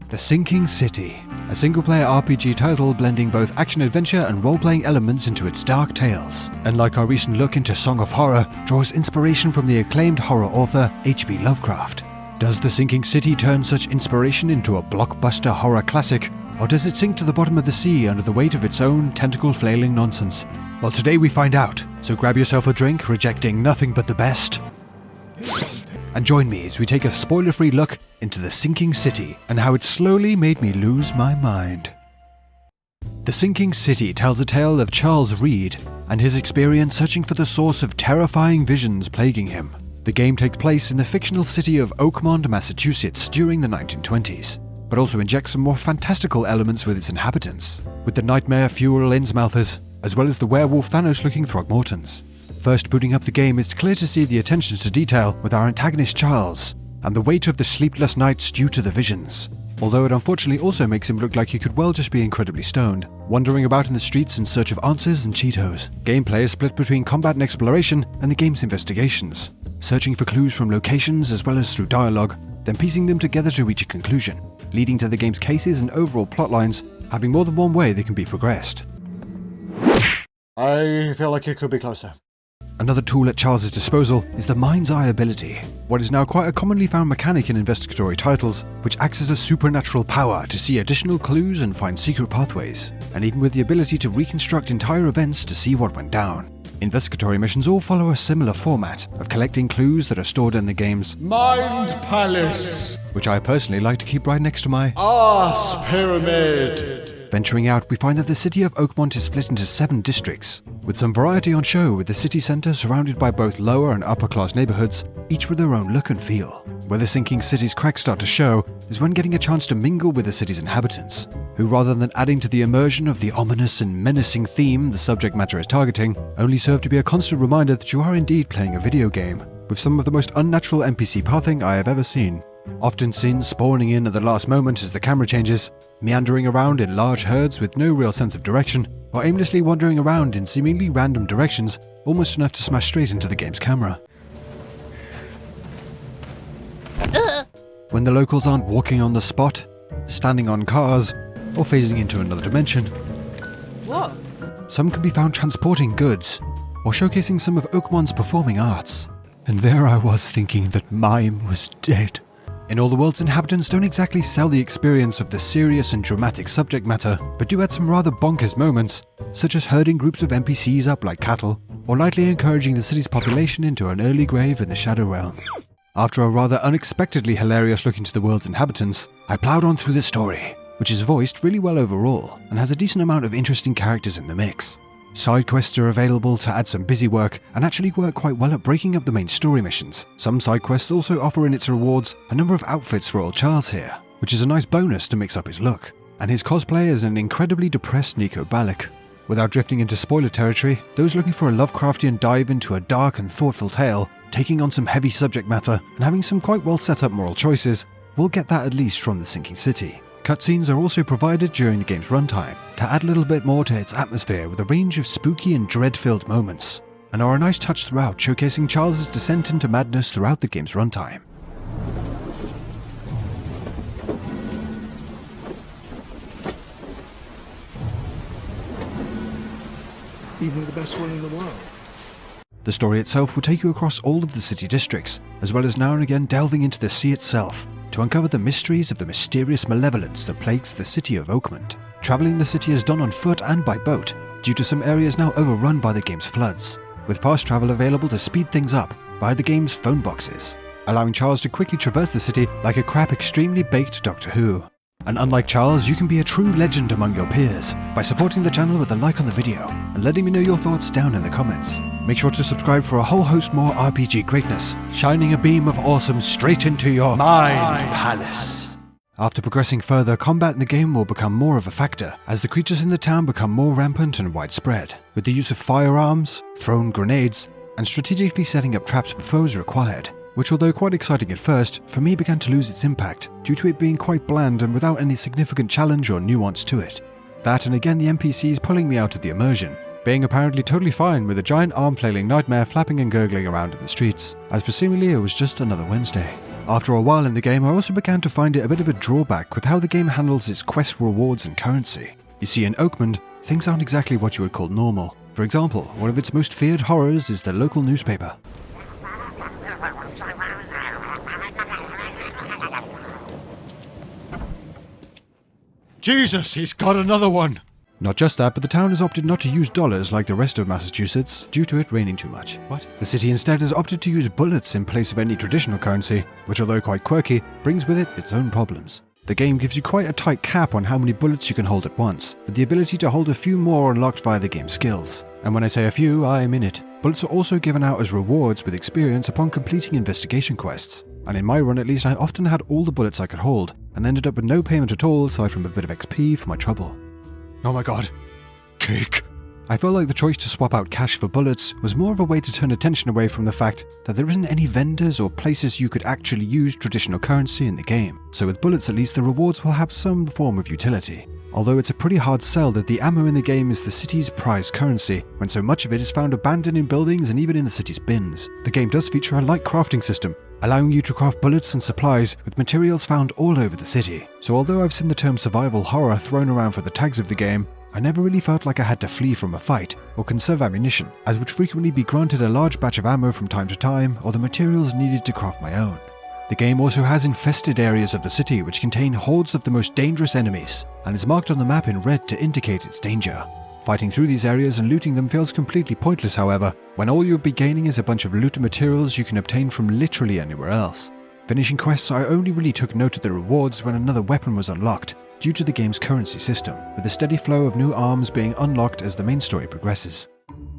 The Sinking City, a single-player RPG title blending both action-adventure and role-playing elements into its dark tales. Unlike our recent look into Song of Horror, draws inspiration from the acclaimed horror author H.P. Lovecraft. Does The Sinking City turn such inspiration into a blockbuster horror classic, or does it sink to the bottom of the sea under the weight of its own tentacle-flailing nonsense? Well, today we find out, so grab yourself a drink, rejecting nothing but the best, and join me as we take a spoiler-free look into The Sinking City and how it slowly made me lose my mind. The Sinking City tells a tale of Charles Reed and his experience searching for the source of terrifying visions plaguing him. The game takes place in the fictional city of Oakmont, Massachusetts during the 1920s, but also injects some more fantastical elements with its inhabitants, with the nightmare-fuel Innsmouthers, as well as the werewolf Thanos-looking Throgmortons. First booting up the game, it's clear to see the attention to detail with our antagonist Charles, and the weight of the sleepless nights due to the visions. Although it unfortunately also makes him look like he could well just be incredibly stoned, wandering about in the streets in search of answers and Cheetos. Gameplay is split between combat and exploration and the game's investigations, searching for clues from locations as well as through dialogue, then piecing them together to reach a conclusion, leading to the game's cases and overall plotlines having more than one way they can be progressed. I feel like it could be closer. Another tool at Charles' disposal is the Mind's Eye ability, what is now quite a commonly found mechanic in investigatory titles, which acts as a supernatural power to see additional clues and find secret pathways, and even with the ability to reconstruct entire events to see what went down. Investigatory missions all follow a similar format of collecting clues that are stored in the game's Mind Palace, which I personally like to keep right next to my Arse Pyramid. Venturing out, we find that the city of Oakmont is split into 7 districts, with some variety on show with the city centre surrounded by both lower and upper class neighbourhoods, each with their own look and feel. Where the Sinking City's cracks start to show is when getting a chance to mingle with the city's inhabitants, who rather than adding to the immersion of the ominous and menacing theme the subject matter is targeting, only serve to be a constant reminder that you are indeed playing a video game, with some of the most unnatural NPC pathing I have ever seen. Often seen spawning in at the last moment as the camera changes, meandering around in large herds with no real sense of direction, or aimlessly wandering around in seemingly random directions, almost enough to smash straight into the game's camera. When the locals aren't walking on the spot, standing on cars, or phasing into another dimension. Whoa. Some can be found transporting goods, or showcasing some of Oakmont's performing arts. And there I was thinking that Mime was dead. In all, the world's inhabitants don't exactly sell the experience of the serious and dramatic subject matter, but do add some rather bonkers moments, such as herding groups of NPCs up like cattle, or lightly encouraging the city's population into an early grave in the Shadow Realm. After a rather unexpectedly hilarious look into the world's inhabitants, I ploughed on through the story, which is voiced really well overall, and has a decent amount of interesting characters in the mix. Side quests are available to add some busy work and actually work quite well at breaking up the main story missions. Some side quests also offer in its rewards a number of outfits for old Charles here, which is a nice bonus to mix up his look, and his cosplay is an incredibly depressed Nico Bellic. Without drifting into spoiler territory, those looking for a Lovecraftian dive into a dark and thoughtful tale, taking on some heavy subject matter and having some quite well set up moral choices, will get that at least from The Sinking City. Cutscenes are also provided during the game's runtime to add a little bit more to its atmosphere with a range of spooky and dread-filled moments, and are a nice touch throughout, showcasing Charles' descent into madness throughout the game's runtime. Even the best one in the world. The story itself will take you across all of the city districts, as well as now and again delving into the sea itself, to uncover the mysteries of the mysterious malevolence that plagues the city of Oakmont. Travelling the city is done on foot and by boat, due to some areas now overrun by the game's floods, with fast travel available to speed things up via the game's phone boxes, allowing Charles to quickly traverse the city like a crap extremely baked Doctor Who. And unlike Charles, you can be a true legend among your peers by supporting the channel with a like on the video and letting me know your thoughts down in the comments. Make sure to subscribe for a whole host more RPG greatness, shining a beam of awesome straight into your Mind Palace. After progressing further, combat in the game will become more of a factor as the creatures in the town become more rampant and widespread, with the use of firearms, thrown grenades, and strategically setting up traps for foes required, which, although quite exciting at first, for me began to lose its impact due to it being quite bland and without any significant challenge or nuance to it. That, and again the NPCs pulling me out of the immersion, being apparently totally fine with a giant arm-flailing nightmare flapping and gurgling around in the streets, as for seemingly it was just another Wednesday. After a while in the game, I also began to find it a bit of a drawback with how the game handles its quest rewards and currency. You see, in Oakmond, things aren't exactly what you would call normal. For example, one of its most feared horrors is the local newspaper. Jesus, he's got another one! Not just that, but the town has opted not to use dollars like the rest of Massachusetts due to it raining too much. What? The city instead has opted to use bullets in place of any traditional currency, which although quite quirky, brings with it its own problems. The game gives you quite a tight cap on how many bullets you can hold at once, with the ability to hold a few more unlocked via the game's skills. And when I say a few, I mean it. Bullets are also given out as rewards with experience upon completing investigation quests. And in my run at least, I often had all the bullets I could hold, and ended up with no payment at all aside from a bit of XP for my trouble. Oh my god. Cake. I felt like the choice to swap out cash for bullets was more of a way to turn attention away from the fact that there isn't any vendors or places you could actually use traditional currency in the game. So with bullets at least, the rewards will have some form of utility. Although it's a pretty hard sell that the ammo in the game is the city's prized currency, when so much of it is found abandoned in buildings and even in the city's bins. The game does feature a light crafting system, allowing you to craft bullets and supplies with materials found all over the city. So although I've seen the term survival horror thrown around for the tags of the game, I never really felt like I had to flee from a fight or conserve ammunition, as would frequently be granted a large batch of ammo from time to time or the materials needed to craft my own. The game also has infested areas of the city which contain hordes of the most dangerous enemies, and is marked on the map in red to indicate its danger. Fighting through these areas and looting them feels completely pointless, however, when all you'll be gaining is a bunch of loot and materials you can obtain from literally anywhere else. Finishing quests, I only really took note of the rewards when another weapon was unlocked, due to the game's currency system, with a steady flow of new arms being unlocked as the main story progresses.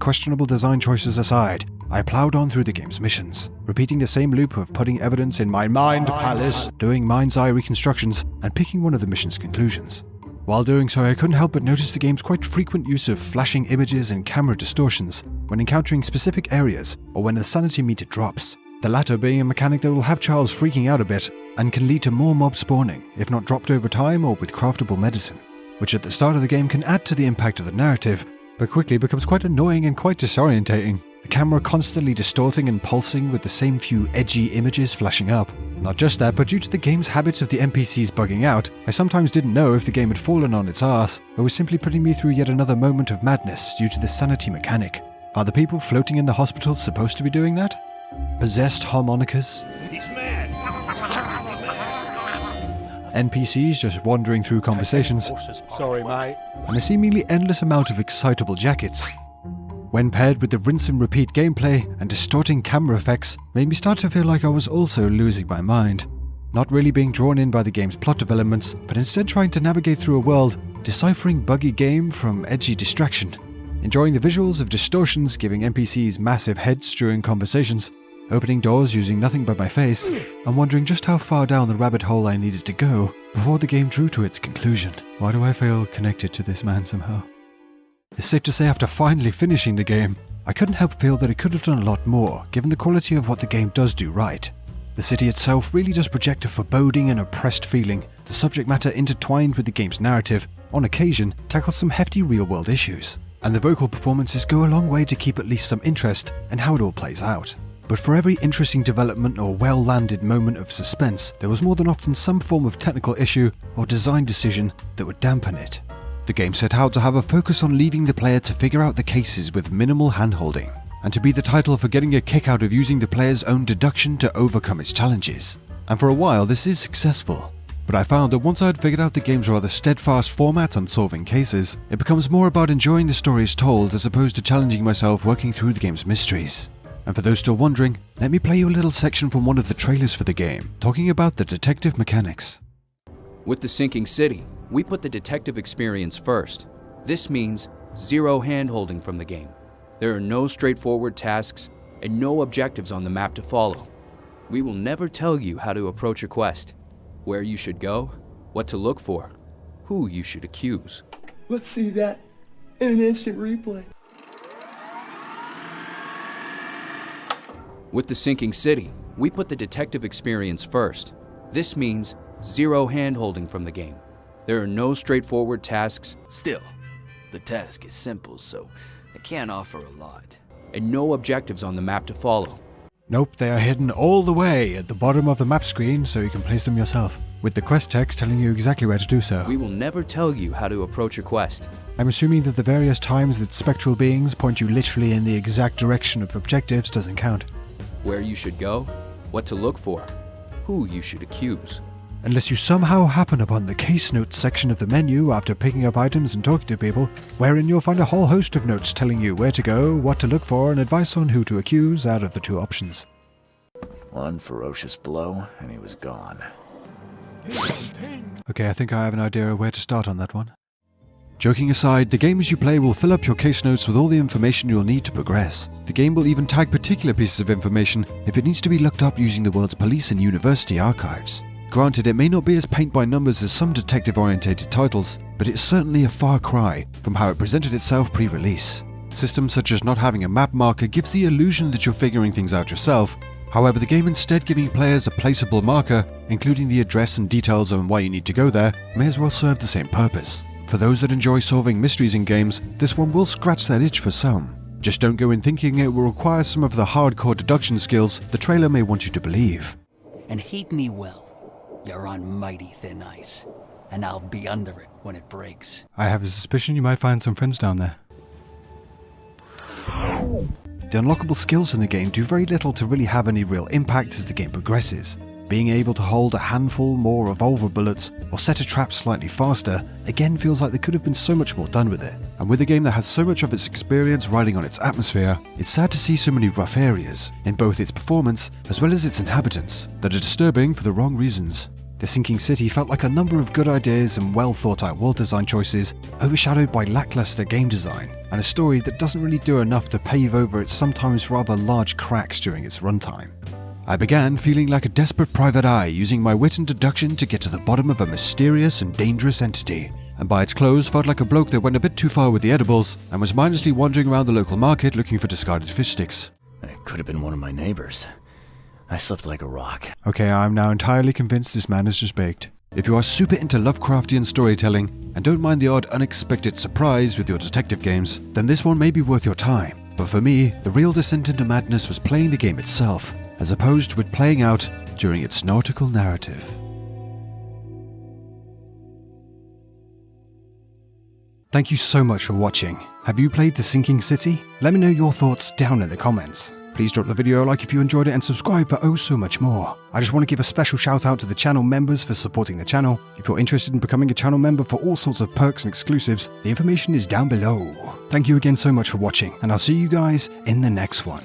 Questionable design choices aside, I ploughed on through the game's missions, repeating the same loop of putting evidence in my mind palace, doing mind's eye reconstructions, and picking one of the mission's conclusions. While doing so, I couldn't help but notice the game's quite frequent use of flashing images and camera distortions when encountering specific areas or when the sanity meter drops, the latter being a mechanic that will have Charles freaking out a bit and can lead to more mob spawning, if not dropped over time or with craftable medicine, which at the start of the game can add to the impact of the narrative, but quickly becomes quite annoying and quite disorientating. The camera constantly distorting and pulsing with the same few edgy images flashing up. Not just that, but due to the game's habit of the NPCs bugging out, I sometimes didn't know if the game had fallen on its arse, or was simply putting me through yet another moment of madness due to the sanity mechanic. Are the people floating in the hospital supposed to be doing that? Possessed harmonicas? He's mad. NPCs just wandering through conversations, Sorry, mate. and a seemingly endless amount of excitable jackets. When paired with the rinse and repeat gameplay and distorting camera effects, made me start to feel like I was also losing my mind. Not really being drawn in by the game's plot developments, but instead trying to navigate through a world, deciphering buggy game from edgy distraction. Enjoying the visuals of distortions giving NPCs massive heads during conversations, opening doors using nothing but my face, and wondering just how far down the rabbit hole I needed to go before the game drew to its conclusion. Why do I feel connected to this man somehow? It's safe to say after finally finishing the game, I couldn't help feel that it could have done a lot more given the quality of what the game does do right. The city itself really does project a foreboding and oppressed feeling. The subject matter intertwined with the game's narrative, on occasion, tackles some hefty real-world issues. And the vocal performances go a long way to keep at least some interest in how it all plays out. But for every interesting development or well-landed moment of suspense, there was more than often some form of technical issue or design decision that would dampen it. The game set out to have a focus on leaving the player to figure out the cases with minimal hand-holding, and to be the title for getting a kick out of using the player's own deduction to overcome its challenges. And for a while this is successful. But I found that once I had figured out the game's rather steadfast format on solving cases, it becomes more about enjoying the stories told as opposed to challenging myself working through the game's mysteries. And for those still wondering, let me play you a little section from one of the trailers for the game, talking about the detective mechanics. With the sinking city, we put the detective experience first. This means zero hand-holding from the game. There are no straightforward tasks and no objectives on the map to follow. We will never tell you how to approach a quest, where you should go, what to look for, who you should accuse. Let's see that in an instant replay. With the sinking city, we put the detective experience first. This means zero hand-holding from the game. There are no straightforward tasks. Still, the task is simple, so I can't offer a lot. And no objectives on the map to follow. Nope, they are hidden all the way at the bottom of the map screen so you can place them yourself, with the quest text telling you exactly where to do so. We will never tell you how to approach a quest. I'm assuming that the various times that spectral beings point you literally in the exact direction of objectives doesn't count. Where you should go, what to look for, who you should accuse. Unless you somehow happen upon the case notes section of the menu after picking up items and talking to people, wherein you'll find a whole host of notes telling you where to go, what to look for, and advice on who to accuse out of the two options. One ferocious blow, and he was gone. Okay, I think I have an idea of where to start on that one. Joking aside, the games you play will fill up your case notes with all the information you'll need to progress. The game will even tag particular pieces of information if it needs to be looked up using the world's police and university archives. Granted, it may not be as paint-by-numbers as some detective-orientated titles, but it's certainly a far cry from how it presented itself pre-release. Systems such as not having a map marker gives the illusion that you're figuring things out yourself. However, the game instead giving players a placeable marker, including the address and details on why you need to go there, may as well serve the same purpose. For those that enjoy solving mysteries in games, this one will scratch that itch for some. Just don't go in thinking it will require some of the hardcore deduction skills the trailer may want you to believe. And heed me well. You're on mighty thin ice, and I'll be under it when it breaks. I have a suspicion you might find some friends down there. The unlockable skills in the game do very little to really have any real impact as the game progresses. Being able to hold a handful more revolver bullets or set a trap slightly faster again feels like there could have been so much more done with it. And with a game that has so much of its experience riding on its atmosphere, it's sad to see so many rough areas, in both its performance as well as its inhabitants, that are disturbing for the wrong reasons. The Sinking City felt like a number of good ideas and well thought out world design choices, overshadowed by lackluster game design, and a story that doesn't really do enough to pave over its sometimes rather large cracks during its runtime. I began feeling like a desperate private eye using my wit and deduction to get to the bottom of a mysterious and dangerous entity, and by its close felt like a bloke that went a bit too far with the edibles and was mindlessly wandering around the local market looking for discarded fish sticks. It could have been one of my neighbors. I slept like a rock. Okay, I'm now entirely convinced this man is just baked. If you are super into Lovecraftian storytelling and don't mind the odd unexpected surprise with your detective games, then this one may be worth your time. But for me, the real descent into madness was playing the game itself, as opposed to it playing out during its nautical narrative. Thank you so much for watching. Have you played The Sinking City? Let me know your thoughts down in the comments. Please drop the video a like if you enjoyed it and subscribe for oh so much more. I just want to give a special shout out to the channel members for supporting the channel. If you're interested in becoming a channel member for all sorts of perks and exclusives, the information is down below. Thank you again so much for watching, and I'll see you guys in the next one.